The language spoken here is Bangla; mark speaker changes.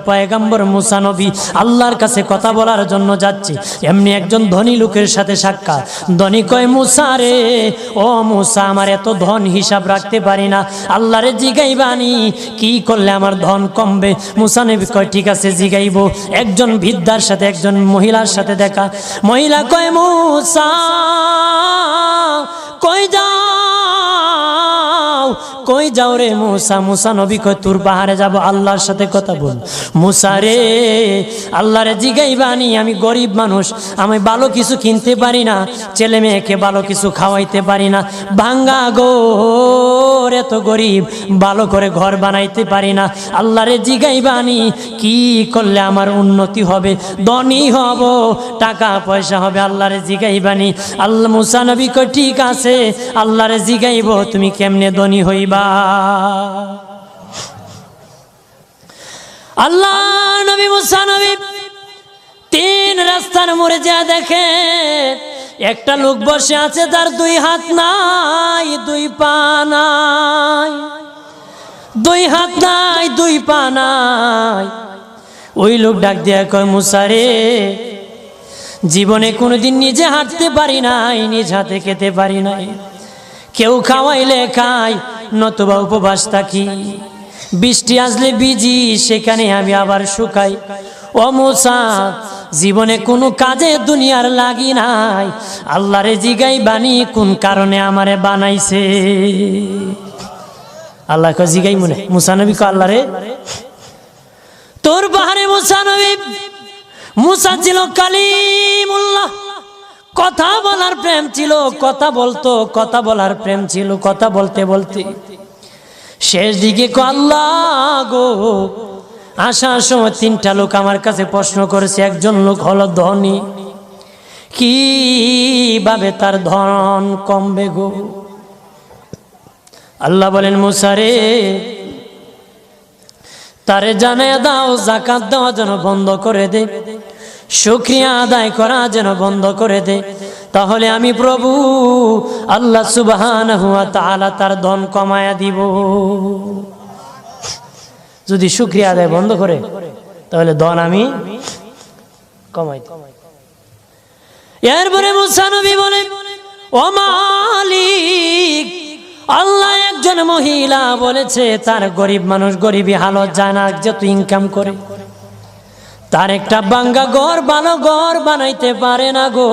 Speaker 1: পয়গম্বর মুসা নবী আল্লাহর কাছে কথা বলার জন্য যাচ্ছে, এমনি একজন ধনী লোকের সাথে সাক্ষাৎ। ধনী কয়, মুসা রে, ও মুসা, আমার এত ধন হিসাব রাখতে পারি না, আল্লাহরে জিগাইবানি কি করলে আমার ধন কমবে? মুসা নবী কয়, ঠিক আছে জিগাইব। একজন বৃদ্ধার সাথে, একজন মহিলার সাথে দেখা। মহিলা কয়, মুসা কই যাও, কই যাও রে মুসা? মুসা নবী কয়, তোর পাহাড়ে যাব, আল্লাহর সাথে কথা বল। মুসা রে, আল্লাহরে জিগাইবানি, আমি গরিব মানুষ, আমি ভালো কিছু কিনতে পারি না, ছেলে মেয়েকে ভালো কিছু খাওয়াইতে পারি না, ভাঙ্গা গোর, এত গরিব, ভালো করে ঘর বানাইতে পারি না, আল্লাহরে জিগাইবানি কি করলে আমার উন্নতি হবে, ধনী হব, টাকা পয়সা হবে, আল্লাহরে জিগাইবানি। আল্লাহ মুসা নবী কয়, ঠিক আছে, আল্লাহরে জিগাইব, তুমি কেমনে ধনী হইবা? আল্লাহ নবী মুসা নবী তিন রাস্তার মোড়ে যা দেখে একটা লোক বসে আছে, তার দুই হাত নাই, দুই পা নাই, দুই হাত নাই, দুই পা নাই। ওই লোক ডাক দিয়া কয়, মুসা রে, জীবনে কোনোদিন নিজে হাঁটতে পারি নাই, নিজ হাতে খেতে পারি নাই, কেউ খাওয়াইলে খাই, নতুবা উপবাস থাকি, বৃষ্টি আসলে ভিজি, সেখানে আমি আবার শুকাই। ও মুসা, জীবনে কোনো কাজে দুনিয়ার লাগি নাই, আল্লাহরে জিগাইবানি কোন কারণে আমারে বানাইছে? আল্লাহ কয়, জিগাই মনে। মুসা নবী কয়, আল্লাহরে তোর পাহাড়ে মুসা নবী, মুসা ছিল কালিমুল্লাহ, কথা বলার প্রেম ছিল, কথা বলতো, কথা বলার প্রেম ছিল, কথা বলতে বলতে শেষ দিকে আল্লাহ গো, আসার সময় তিনটা লোক আমার কাছে প্রশ্ন করেছে। একজন লোক হলো ধনী, কিভাবে তার ধন কমবে গো? আল্লাহ বলেন, মুসা রে, তারে জানায়া দাও, যাকাত দেওয়া যেন বন্ধ করে দে, শুকরিয়া আদায় করা যেন বন্ধ করে দে, তাহলে আমি প্রভু আল্লাহ সুবহানাহু ওয়া তাআলা তার ধন কমায়া দিব। যদি শুকরিয়া আদায় বন্ধ করে, তাহলে ধন আমি কমাই দেব। এরপরে মুসা নবী বলে, ও মালিক, আল্লাহ একজন মহিলা বলেছে তার গরিব মানুষ, গরিবী হালত যায় না, যত ইনকাম করে তার একটা ভাঙ্গা ঘর, ভালো ঘর বানাইতে পারে না গো।